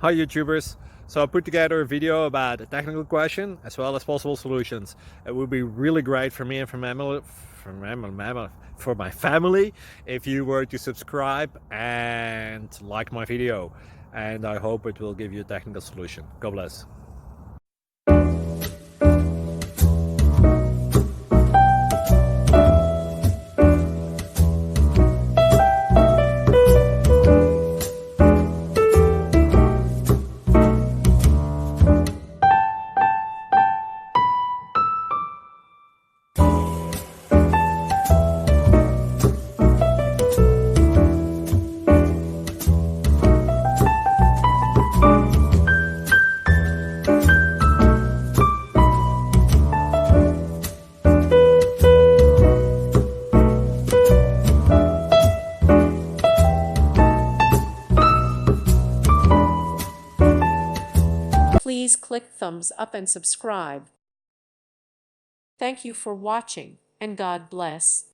Hi YouTubers! So I put together a video about a technical question as well as possible solutions. It would be really great for me and for my family if you were to subscribe and like my video, and I hope it will give you a technical solution. God bless. Please click thumbs up and subscribe. Thank you for watching, and God bless.